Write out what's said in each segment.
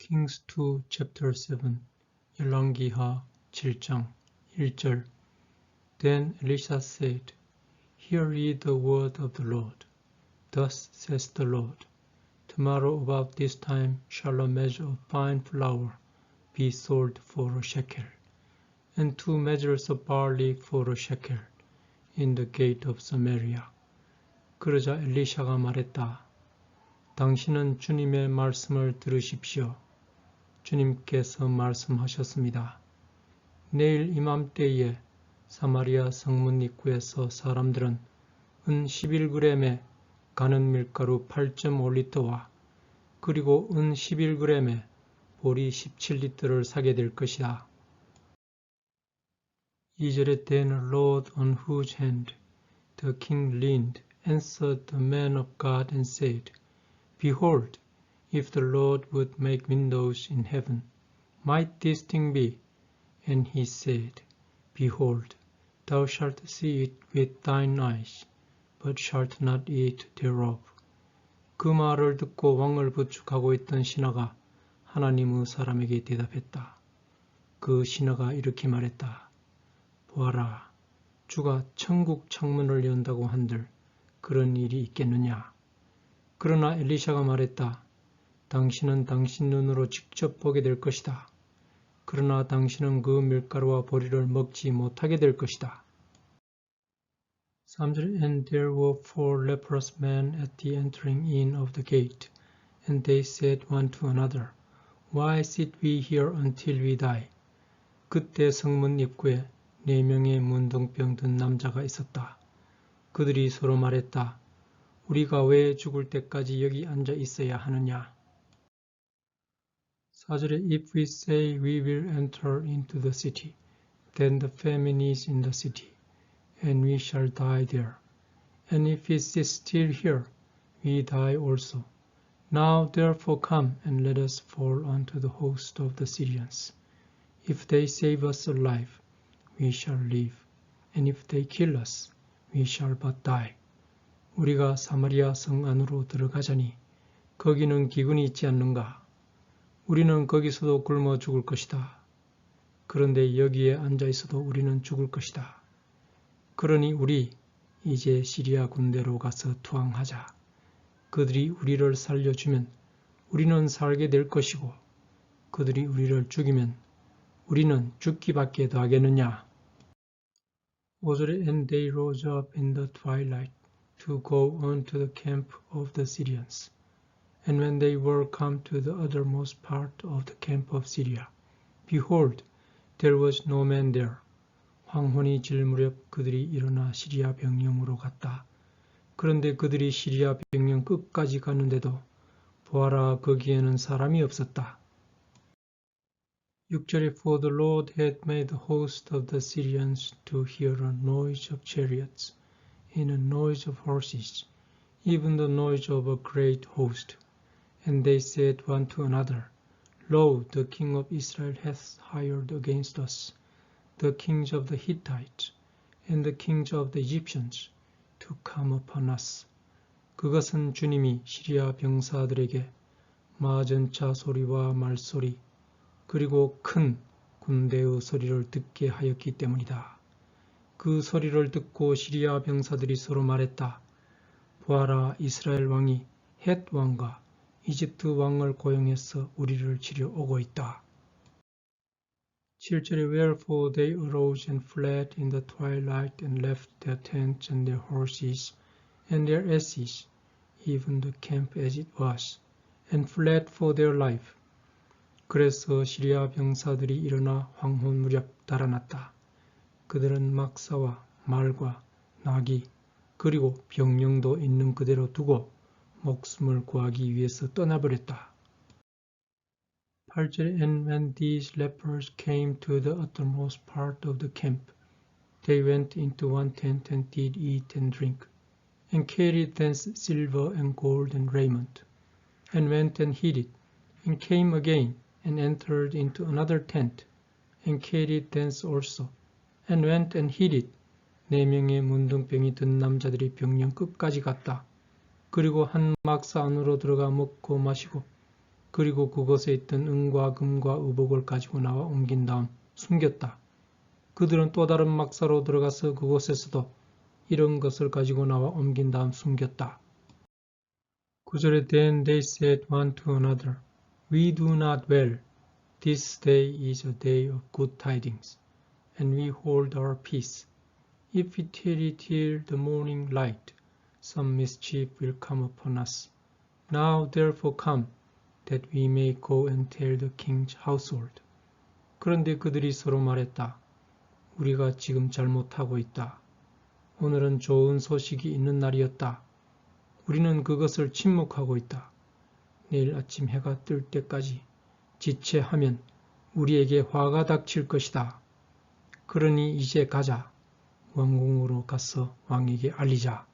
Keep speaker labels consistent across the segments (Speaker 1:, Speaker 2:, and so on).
Speaker 1: Kings 2 chapter 7 열왕기하 7장 1절 Then Elisha said, Hear ye the word of the Lord. Thus says the Lord, Tomorrow about this time shall a measure of fine flour be sold for a shekel, and 2 measures of barley for a shekel in the gate of Samaria. 그러자 엘리샤가 말했다. 당신은 주님의 말씀을 들으십시오. 주님께서 말씀하셨습니다. 내일 이맘때에 사마리아 성문 입구에서 사람들은 은 11g에 가는 밀가루 8.5리터와 그리고 은 11g에 보리 17리터를 사게 될 것이다. 2절에 Then the Lord on whose hand the king leaned answered the man of God and said, Behold, if the Lord would make windows in heaven, might this thing be? And he said, Behold, thou shalt see it with thine eyes, but shalt not eat thereof. 그 말을 듣고 왕을 부축하고 있던 신하가 하나님의 사람에게 대답했다. 그 신하가 이렇게 말했다. 보아라, 주가 천국 창문을 연다고 한들 그런 일이 있겠느냐? 그러나 엘리샤가 말했다. 당신은 당신 눈으로 직접 보게 될 것이다. 그러나 당신은 그 밀가루와 보리를 먹지 못하게 될 것이다. 3절 And there were 4 leprous men at the entering in of the gate, and they said one to another, Why sit we here until we die? 그때 성문 입구에 4명의 문둥병 든 남자가 있었다. 그들이 서로 말했다. 우리가 왜 죽을 때까지 여기 앉아 있어야 하느냐? 4절에 If we say we will enter into the city, then the famine is in the city, and we shall die there. And if we sit still here, we die also. Now therefore come and let us fall unto the host of the Syrians. If they save us alive, we shall live, and if they kill us, we shall but die. 우리가 사마리아 성 안으로 들어가자니 거기는 기근이 있지 않는가? 우리는 거기서도 굶어 죽을 것이다. 그런데 여기에 앉아 있어도 우리는 죽을 것이다. 그러니 우리 이제 시리아 군대로 가서 투항하자. 그들이 우리를 살려주면 우리는 살게 될 것이고 그들이 우리를 죽이면 우리는 죽기밖에 더 하겠느냐. 5절에 And they rose up in the twilight to go unto the camp of the Syrians. And when they were come to the uttermost part of the camp of Syria, behold, there was no man there. 황혼이 질 무렵 그들이 일어나 시리아 병영으로 갔다. 그런데 그들이 시리아 병영 끝까지 갔는데도 보아라 거기에는 사람이 없었다. 6절에 For the Lord had made the host of the Syrians to hear a noise of chariots, and a noise of horses, even the noise of a great host. And they said one to another, Lo, the king of Israel hath hired against us the kings of the Hittites and the kings of the Egyptians to come upon us. 그것은 주님이 시리아 병사들에게 마전차 소리와 말소리 그리고 큰 군대의 소리를 듣게 하였기 때문이다. 그 소리를 듣고 시리아 병사들이 서로 말했다. 보아라 이스라엘 왕이 헷 왕과 이집트 왕을 고용해서 우리를 치려 오고 있다. 7절에 Wherefore they arose and fled in the twilight and left their tents and their horses and their asses, even the camp as it was, and fled for their life. 그래서 시리아 병사들이 일어나 황혼 무렵 달아났다. 그들은 막사와 말과 나귀 그리고 병령도 있는 그대로 두고 목숨을 구하기 위해서 떠나버렸다. 8절에 And when these lepers came to the uttermost part of the camp, they went into one tent and did eat and drink, and carried thence silver and gold and raiment, and went and hid it, and came again, and entered into another tent, and carried thence also, and went and hid it. 4명의 문둥병이 든 남자들이 병영 끝까지 갔다. 그리고 한 막사 안으로 들어가 먹고 마시고 그리고 그곳에 있던 은과 금과 의복을 가지고 나와 옮긴 다음 숨겼다. 그들은 또 다른 막사로 들어가서 그곳에서도 이런 것을 가지고 나와 옮긴 다음 숨겼다. 9절에 Then they said one to another, We do not well. This day is a day of good tidings, and we hold our peace. If we tarry till the morning light, some mischief will come upon us. Now therefore come, that we may go and tell the king's household. 그런데 그들이 서로 말했다. 우리가 지금 잘못하고 있다. 오늘은 좋은 소식이 있는 날이었다. 우리는 그것을 침묵하고 있다. 내일 아침 해가 뜰 때까지 지체하면 우리에게 화가 닥칠 것이다. 그러니 이제 가자. 왕궁으로 가서 왕에게 알리자.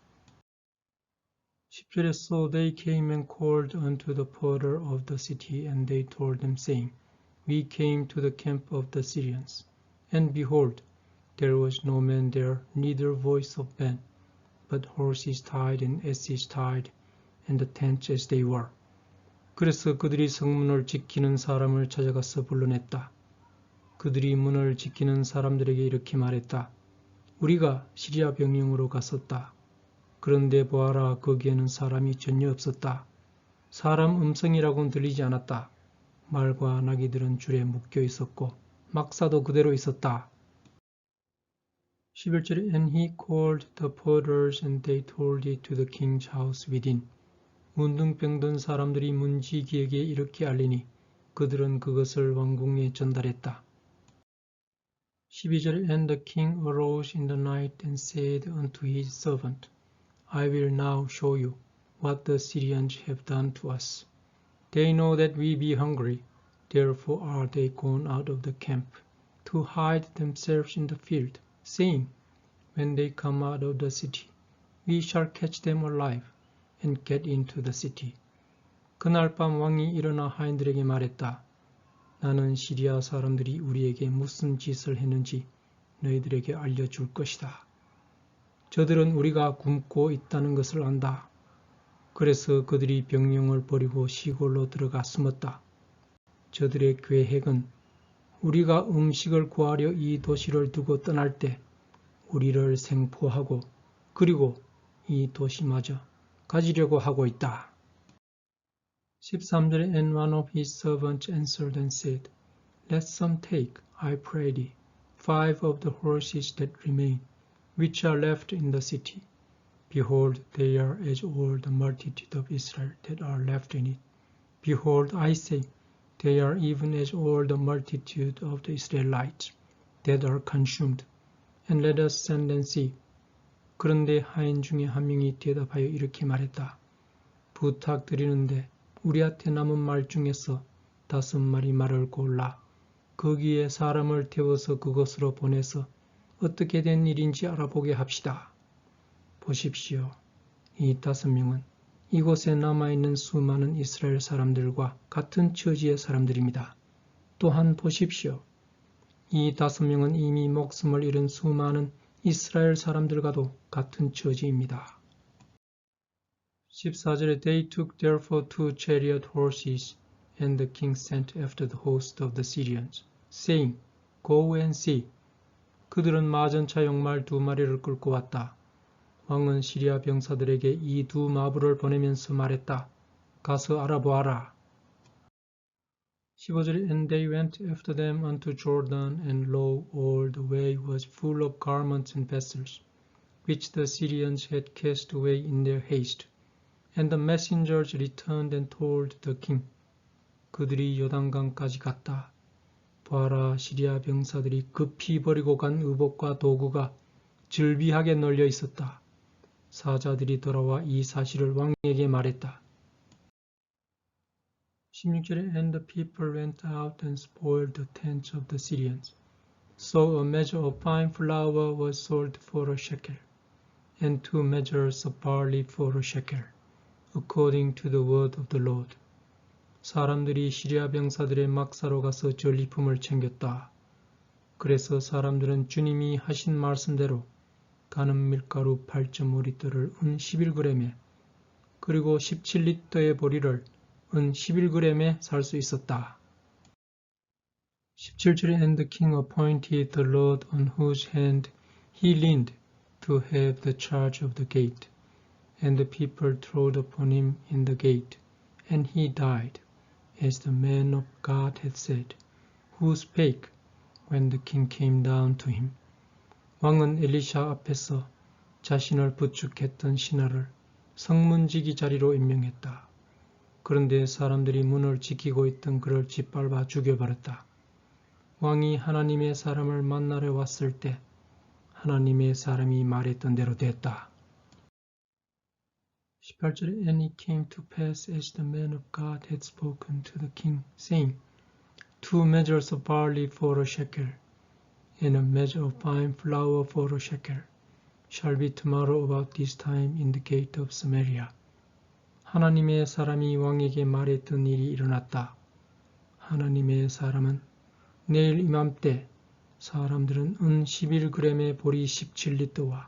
Speaker 1: 10절에 So they came and called unto the porter of the city, and they told them, saying, We came to the camp of the Syrians. And behold, there was no man there, neither voice of man, but horses tied and asses tied, and the tents as they were. 그래서 그들이 성문을 지키는 사람을 찾아가서 불러냈다. 그들이 문을 지키는 사람들에게 이렇게 말했다. 우리가 시리아 병영으로 갔었다. 그런데 보아라, 거기에는 사람이 전혀 없었다. 사람 음성이라고는 들리지 않았다. 말과 나귀들은 줄에 묶여 있었고 막사도 그대로 있었다. 11절에 And he called the porters and they told it to the king's house within. 문둥병든 사람들이 문지기에게 이렇게 알리니 그들은 그것을 왕궁에 전달했다. 12절에 And the king arose in the night and said unto his servant, I will now show you what the Syrians have done to us. They know that we be hungry, therefore are they gone out of the camp to hide themselves in the field, saying, When they come out of the city, we shall catch them alive and get into the city. 그날 밤 왕이 일어나 하인들에게 말했다. 나는 시리아 사람들이 우리에게 무슨 짓을 했는지 너희들에게 알려줄 것이다. 저들은 우리가 굶고 있다는 것을 안다. 그래서 그들이 병영을 버리고 시골로 들어가 숨었다. 저들의 계획은 우리가 음식을 구하려 이 도시를 두고 떠날 때 우리를 생포하고 그리고 이 도시마저 가지려고 하고 있다. 13절에 And one of his servants answered and said, Let some take, I pray thee, 5 of the horses that remain, which are left in the city. Behold, they are as all the multitude of Israel that are left in it. Behold, I say, they are even as all the multitude of the Israelites that are consumed. And let us send and see. 그런데 하인 중에 한 명이 대답하여 이렇게 말했다. 부탁드리는데 우리한테 남은 말 중에서 5마리 말을 골라 거기에 사람을 태워서 그곳으로 보내서 어떻게 된 일인지 알아보게 합시다. 보십시오. 이 5명은 이곳에 남아있는 수많은 이스라엘 사람들과 같은 처지의 사람들입니다. 또한 보십시오. 이 5명은 이미 목숨을 잃은 수많은 이스라엘 사람들과도 같은 처지입니다. 14절에 They took therefore 2 chariot horses, and the king sent after the host of the Syrians, saying, Go and see. 그들은 마전차 용말 2마리를 끌고 왔다. 왕은 시리아 병사들에게 이 2 마부를 보내면서 말했다. 가서 알아보아라. 15절에 And they went after them unto Jordan, and lo, all the way was full of garments and vessels, which the Syrians had cast away in their haste. And the messengers returned and told the king. 그들이 요단강까지 갔다. 보아라, 시리아 병사들이 급히 버리고 간 의복과 도구가 즐비하게 널려 있었다. 사자들이 돌아와 이 사실을 왕에게 말했다. 16절에 And the people went out and spoiled the tents of the Syrians. So a measure of fine flour was sold for a shekel, and 2 measures of barley for a shekel, according to the word of the Lord. 사람들이 시리아 병사들의 막사로 가서 전리품을 챙겼다. 그래서 사람들은 주님이 하신 말씀대로 가는 밀가루 8.5리터를 은 11g에 그리고 17리터의 보리를 은 11g에 살 수 있었다. 17절에 And the king appointed the Lord on whose hand he leaned to have the charge of the gate. And the people trod upon him in the gate, and he died, as the man of God had said, who spake when the king came down to him. 왕은 엘리샤 앞에서 자신을 부축했던 신하를 성문지기 자리로 임명했다. 그런데 사람들이 문을 지키고 있던 그를 짓밟아 죽여버렸다. 왕이 하나님의 사람을 만나러 왔을 때 하나님의 사람이 말했던 대로 됐다. 18절에 And it came to pass as the man of God had spoken to the king, saying, 2 measures of barley for a shekel, and a measure of fine flour for a shekel, shall be tomorrow about this time in the gate of Samaria. 하나님의 사람이 왕에게 말했던 일이 일어났다. 하나님의 사람은 내일 이맘때 사람들은 은 11g에 보리 17리터와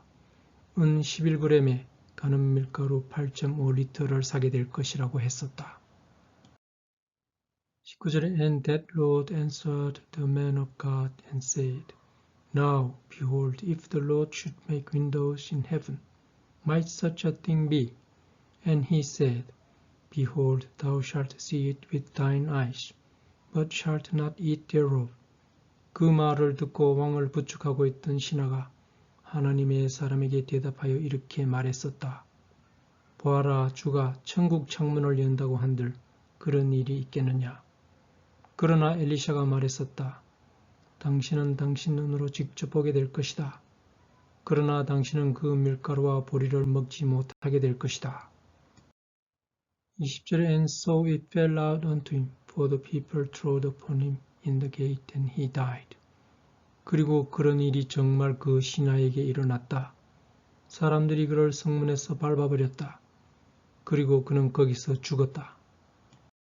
Speaker 1: 은 11g에 가는 밀가루 8.5리터를 사게 될 것이라고 했었다. 19절에 And that Lord answered the man of God and said, Now, behold, if the Lord should make windows in heaven, might such a thing be? And he said, Behold, thou shalt see it with thine eyes, but shalt not eat thereof. 그 말을 듣고 왕을 부축하고 있던 신하가 하나님의 사람에게 대답하여 이렇게 말했었다. 보아라, 주가 천국 창문을 연다고 한들 그런 일이 있겠느냐. 그러나 엘리샤가 말했었다. 당신은 당신 눈으로 직접 보게 될 것이다. 그러나 당신은 그 밀가루와 보리를 먹지 못하게 될 것이다. 20절에 And so it fell out unto him, for the people trod upon him in the gate, and he died. 그리고 그런 일이 정말 그 신하에게 일어났다. 사람들이 그를 성문에서 밟아버렸다. 그리고 그는 거기서 죽었다.